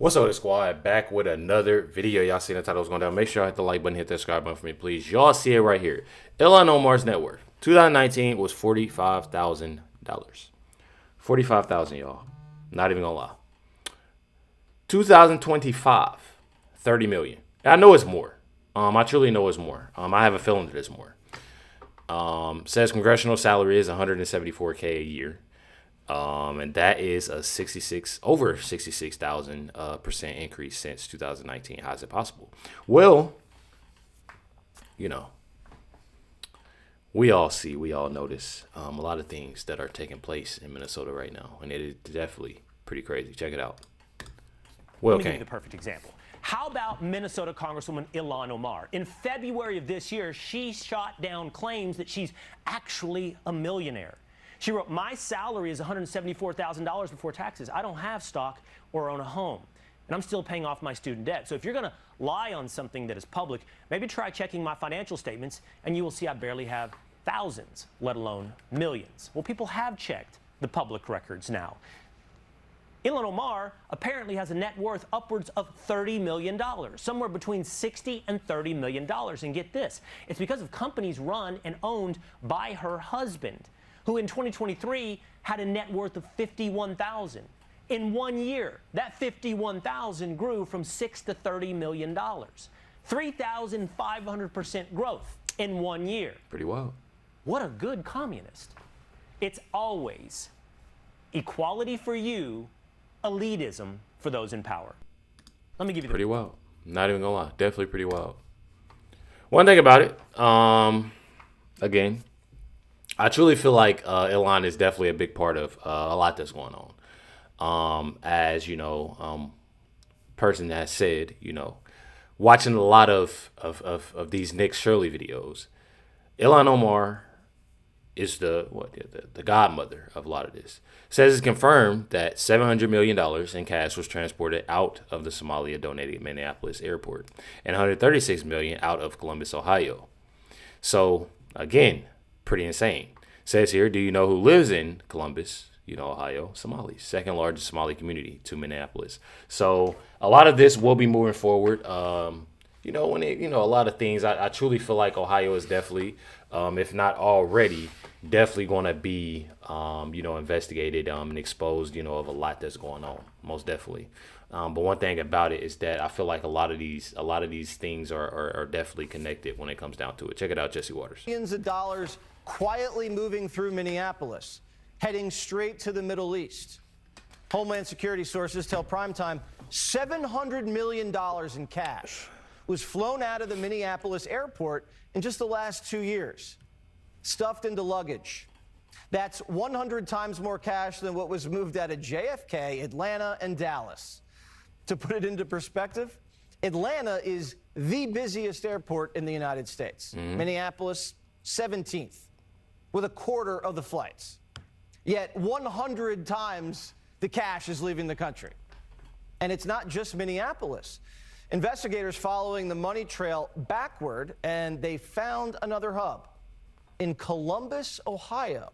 What's up, squad? Back with another video. Y'all seen the titles going down. Make sure I hit the like button, hit that subscribe button for me, please. Y'all see it right here. Ilhan Omar's net worth 2019 was $45,000. 45,000, y'all. Not even gonna lie. 2025, 30 million. I know it's more. I truly know it's more. I have a feeling that it's more. Says congressional salary is 174K a year. And that is a over 66,000% increase since 2019. How is it possible? Well, we all notice a lot of things that are taking place in Minnesota right now, and it is definitely pretty crazy. Check it out. Well, Let me give you the perfect example. How about Minnesota Congresswoman Ilhan Omar? In February of this year, she shot down claims that she's actually a millionaire. She wrote, "My salary is $174,000 before taxes. I don't have stock or own a home, and I'm still paying off my student debt. So if you're going to lie on something that is public, maybe try checking my financial statements, and you will see I barely have thousands, let alone millions." Well, people have checked the public records now. Ilhan Omar apparently has a net worth upwards of $30 million, somewhere between $60 and $30 million. And get this, it's because of companies run and owned by her husband, who in 2023 had a net worth of $51,000. In 1 year, that $51,000 grew from $6 to $30 million. 3,500% growth in 1 year. Pretty wild. What a good communist. It's always equality for you, elitism for those in power. Let me give you the pretty wild. Not even gonna lie, definitely pretty wild. One thing about it, again, I truly feel like Ilhan is definitely a big part of a lot that's going on. As person that said, watching a lot of these Nick Shirley videos, Ilhan Omar is the godmother of a lot of this. Says it's confirmed that $700 million in cash was transported out of the Somalia donated Minneapolis airport and $136 million out of Columbus, Ohio. So again, pretty insane. Says here, do you know who lives in Columbus, Ohio? Somalis, second largest Somali community to Minneapolis. So a lot of this will be moving forward. A lot of things, I truly feel like Ohio is definitely, if not already, definitely going to be, investigated and exposed, of a lot that's going on, most definitely. But one thing about it is that I feel like a lot of these things are definitely connected when it comes down to it. Check it out, Jesse Waters. Millions of dollars quietly moving through Minneapolis, heading straight to the Middle East. Homeland Security sources tell Primetime $700 million in cash was flown out of the Minneapolis airport in just the last 2 years, stuffed into luggage. That's 100 times more cash than what was moved out of JFK, Atlanta, and Dallas. To put it into perspective, Atlanta is the busiest airport in the United States. Minneapolis, 17th, with a quarter of the flights. Yet 100 times the cash is leaving the country. And it's not just Minneapolis. Investigators following the money trail backward, and they found another hub. In Columbus, Ohio,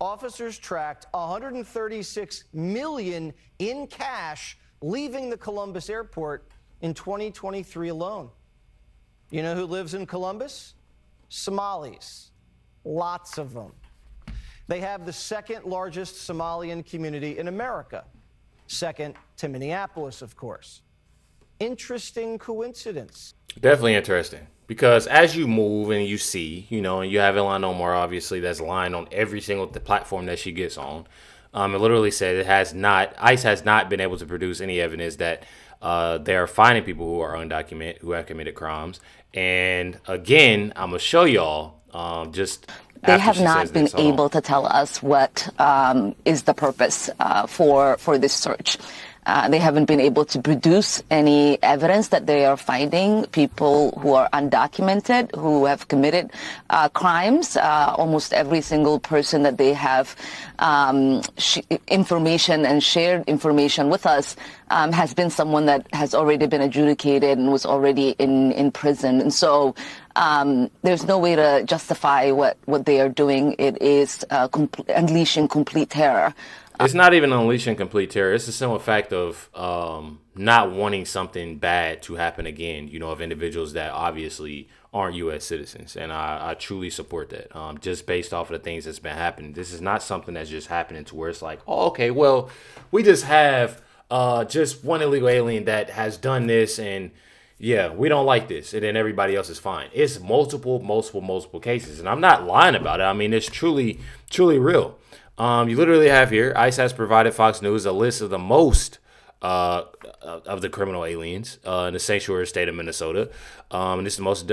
officers tracked $136 million in cash leaving the Columbus airport in 2023 alone. You know who lives in Columbus? Somalis. Lots of them. They have the second largest Somalian community in America, second to Minneapolis, of course. Interesting coincidence. Definitely interesting, because as you move and you see, and you have Ilhan Omar, obviously, that's lying on every single platform that she gets on. It literally said ICE has not been able to produce any evidence that they are finding people who are undocumented, who have committed crimes. And again, I'm going to show y'all they have not been able to tell us what is the purpose for this search. They haven't been able to produce any evidence that they are finding people who are undocumented, who have committed crimes. Almost every single person that they have information and shared information with us has been someone that has already been adjudicated and was already in prison. And so there's no way to justify what they are doing. It is unleashing complete terror. It's not even unleashing complete terror. It's the simple fact of, not wanting something bad to happen again, you know, of individuals that obviously aren't U.S. citizens. And I truly support that, just based off of the things that's been happening. This is not something that's just happening to where it's like, oh, okay, well, we just have just one illegal alien that has done this, and yeah, we don't like this, and then everybody else is fine. It's multiple cases, and I'm not lying about it. I mean, it's truly real. You literally have here, ICE has provided Fox News a list of the most of the criminal aliens in the sanctuary state of Minnesota. And this is the most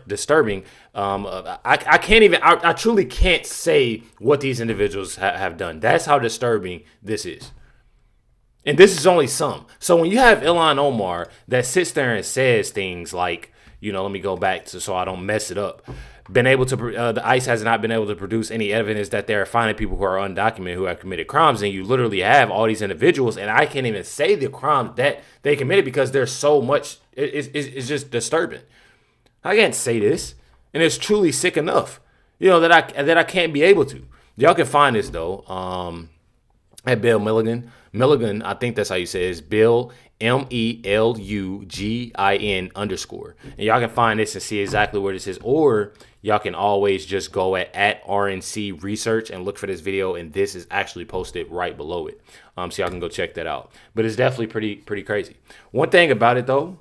disturbing. I can't even, I truly can't say what these individuals have done. That's how disturbing this is. And this is only some. So when you have Ilhan Omar that sits there and says things like, you know, let me go back to so I don't mess it up. The ICE has not been able to produce any evidence that they're finding people who are undocumented who have committed crimes. And you literally have all these individuals, and I can't even say the crimes that they committed because there's so much. It's just disturbing. I can't say this, and it's truly sick enough, you know, that I can't be able to. Y'all can find this though. At Bill Milligan, I think that's how you say it, is Bill MELUGIN _. And y'all can find this and see exactly where this is, or y'all can always just go at RNC Research and look for this video, and this is actually posted right below it. So y'all can go check that out. But it's definitely pretty crazy. One thing about it though,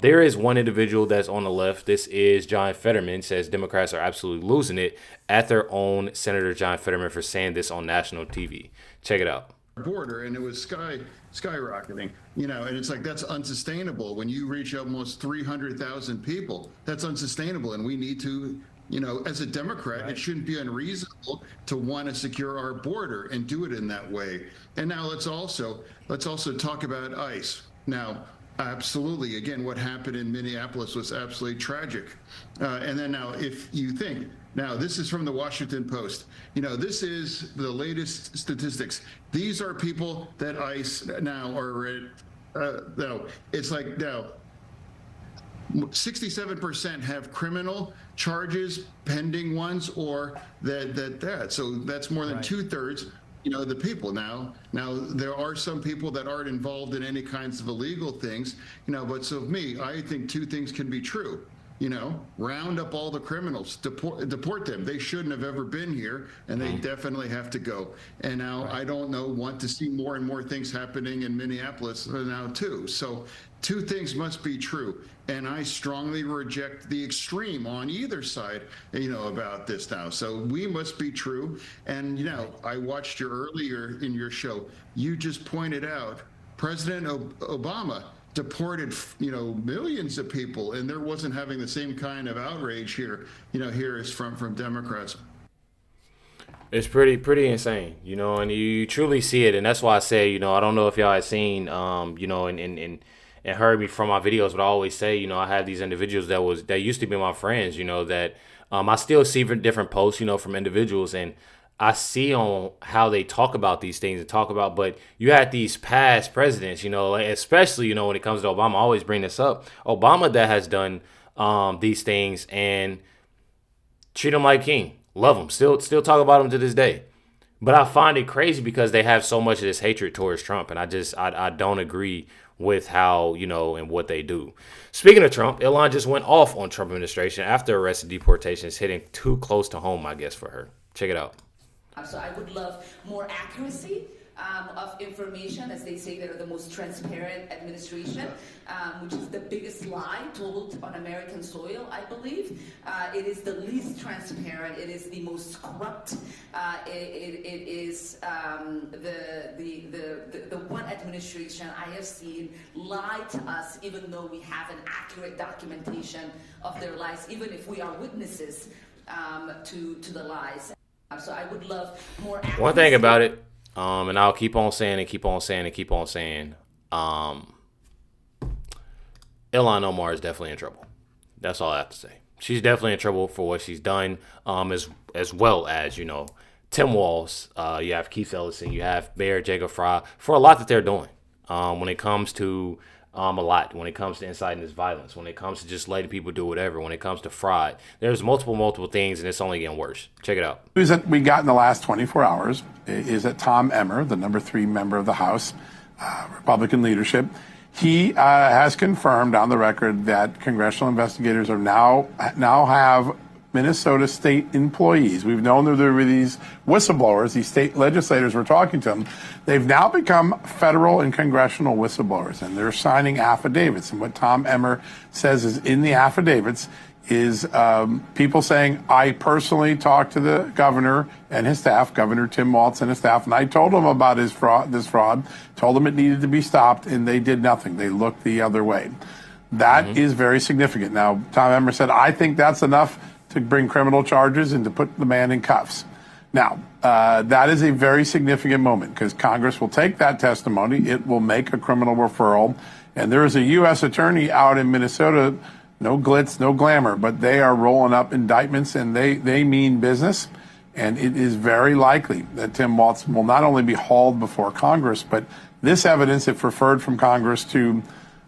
there is one individual that's on the left. This is John Fetterman, says Democrats are absolutely losing it at their own Senator John Fetterman for saying this on national TV. Check it out. Border, and it was skyrocketing, you know, and it's like, that's unsustainable. When you reach almost 300,000 people, that's unsustainable, and we need to, you know, as a Democrat, right, it shouldn't be unreasonable to want to secure our border and do it in that way. And now let's also talk about ICE. Now, absolutely, again, what happened in Minneapolis was absolutely tragic. And then now, if you think, now this is from the Washington Post, you know, this is the latest statistics. These are people that ICE now are, no, it's like now 67% have criminal charges, pending ones, or that. So that's more than 2/3. You know, the people now there are some people that aren't involved in any kinds of illegal things, you know, but so me, I think two things can be true. You know, round up all the criminals, deport them. They shouldn't have ever been here, and they definitely have to go. And now I don't know, want to see more and more things happening in Minneapolis now too. So two things must be true. And I strongly reject the extreme on either side, you know, about this now. So we must be true. And, you know, I watched you earlier in your show. You just pointed out President Obama deported, you know, millions of people, and there wasn't having the same kind of outrage here, you know, here is from Democrats. It's pretty insane, you know, and you truly see it. And that's why I say, you know, I don't know if y'all had seen, you know, and heard me from my videos, but I always say, you know, I have these individuals that used to be my friends, you know, that I still see different posts, you know, from individuals, and I see on how they talk about these things and but you had these past presidents, you know, especially, you know, when it comes to Obama, I always bring this up. Obama that has done these things and treat him like king, love him, still talk about him to this day. But I find it crazy because they have so much of this hatred towards Trump, and I don't agree with how, you know, and what they do. Speaking of Trump, Ilhan just went off on Trump administration after arrest and deportation is hitting too close to home, I guess, for her. Check it out. So I would love more accuracy of information. As they say, they're the most transparent administration, which is the biggest lie told on American soil, I believe. It is the least transparent. It is the most corrupt. It is the one administration I have seen lie to us, even though we have an accurate documentation of their lies, even if we are witnesses to the lies. So I would love more accuracy. One thing about it, and I'll keep on saying Ilhan Omar is definitely in trouble. That's all I have to say. She's definitely in trouble for what she's done, as well as, you know, Tim Walz, you have Keith Ellison, you have Mayor Jacob Fry, for a lot that they're doing when it comes to when it comes to inciting this violence, when it comes to just letting people do whatever, when it comes to fraud. There's multiple things, and it's only getting worse. Check it out. News that we got in the last 24 hours is that Tom Emmer, the number 3 member of the House, Republican leadership, He has confirmed on the record that congressional investigators are now have Minnesota state employees. We've known that there were these whistleblowers, these state legislators were talking to them. They've now become federal and congressional whistleblowers, and they're signing affidavits. And what Tom Emmer says is in the affidavits is people saying, I personally talked to the governor and his staff, Governor Tim Walz and his staff, and I told them about this fraud, told them it needed to be stopped, and they did nothing. They looked the other way. That is very significant. Now, Tom Emmer said, I think that's enough to bring criminal charges and to put the man in cuffs. Now, that is a very significant moment because Congress will take that testimony. It will make a criminal referral. And there is a U.S. attorney out in Minnesota, no glitz, no glamour, but they are rolling up indictments and they mean business. And it is very likely that Tim Walz will not only be hauled before Congress, but this evidence, if referred from Congress to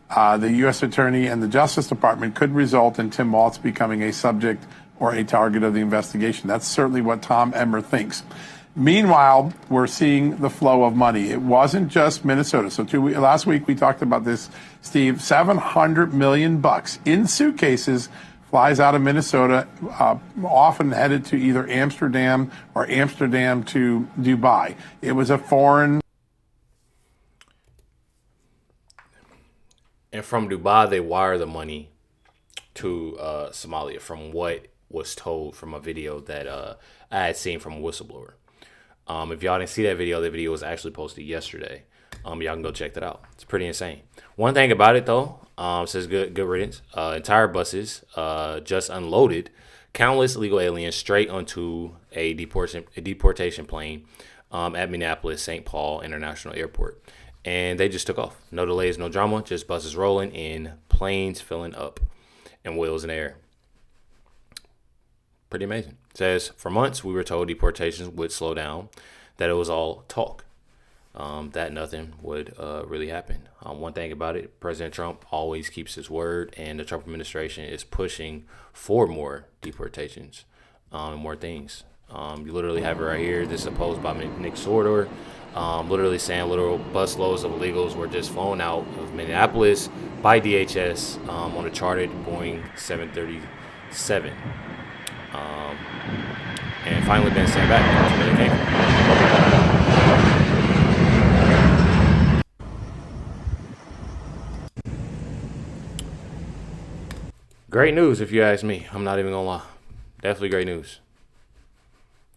the U.S. attorney and the Justice Department, could result in Tim Walz becoming a subject or a target of the investigation. That's certainly what Tom Emmer thinks. Meanwhile, we're seeing the flow of money. It wasn't just Minnesota. So last week we talked about this, Steve. $700 million in suitcases flies out of Minnesota, often headed to either Amsterdam or Amsterdam to Dubai. It was a foreign. And from Dubai, they wire the money to Somalia, from what was told from a video that I had seen from a whistleblower. If y'all didn't see that video was actually posted yesterday. Y'all can go check that out. It's pretty insane. One thing about it, though, says good riddance. Entire buses just unloaded countless illegal aliens straight onto a deportation plane at Minneapolis-St. Paul International Airport. And they just took off. No delays, no drama, just buses rolling in, planes filling up, and wheels in the air. Pretty amazing. It says, for months, we were told deportations would slow down, that it was all talk, that nothing would really happen. One thing about it, President Trump always keeps his word, and the Trump administration is pushing for more deportations and more things. You literally have it right here. This is a post by Nick Sortor, literally saying literal busloads of illegals were just flown out of Minneapolis by DHS on a chartered Boeing 737. And finally been sent back to where they came from. Great news, if you ask me. I'm not even gonna lie. Definitely great news.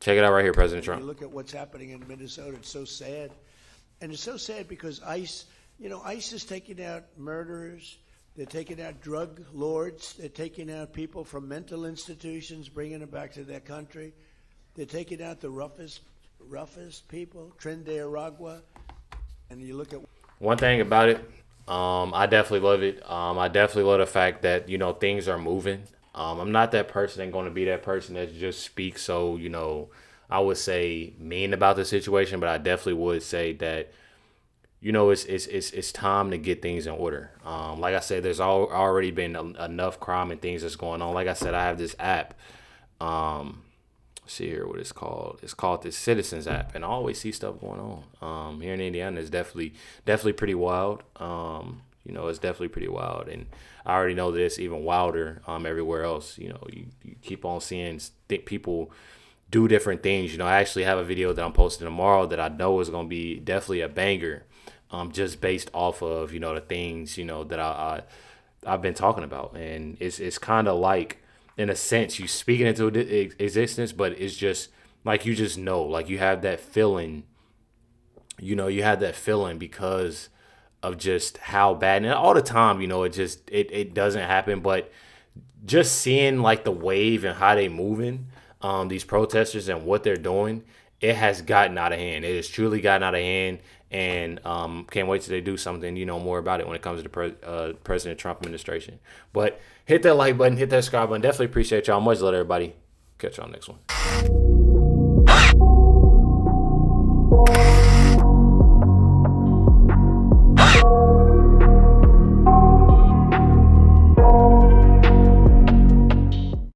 Check it out right here, President Trump. You look at what's happening in Minnesota. It's so sad. And it's so sad because ICE is taking out murderers. They're taking out drug lords. They're taking out people from mental institutions, bringing them back to their country. They're taking out the roughest people, Trinidad, Aragua. And you look at one thing about it, I definitely love it. I definitely love the fact that, things are moving. I'm not that person and going to be that person that just speaks so, I would say mean about the situation, but I definitely would say that, it's time to get things in order. Like I said, there's already been enough crime and things that's going on. Like I said, I have this app. See here what it's called. It's called the Citizens app, and I always see stuff going on. Here in Indiana, it's definitely pretty wild. It's definitely pretty wild, and I already know that it's even wilder everywhere else. You keep on seeing people do different things. I actually have a video that I'm posting tomorrow that I know is going to be definitely a banger, just based off of the things that I've been talking about, and it's kind of like, in a sense, you speak it into existence, but it's just like you just know, like you have that feeling. You have that feeling because of just how bad, and all the time, it doesn't happen, but just seeing like the wave and how they moving, these protesters and what they're doing, it has gotten out of hand. It has truly gotten out of hand, and can't wait till they do something, more about it when it comes to the President Trump administration. But hit that like button, hit that subscribe button. Definitely appreciate y'all. Much love, everybody. Catch y'all next one.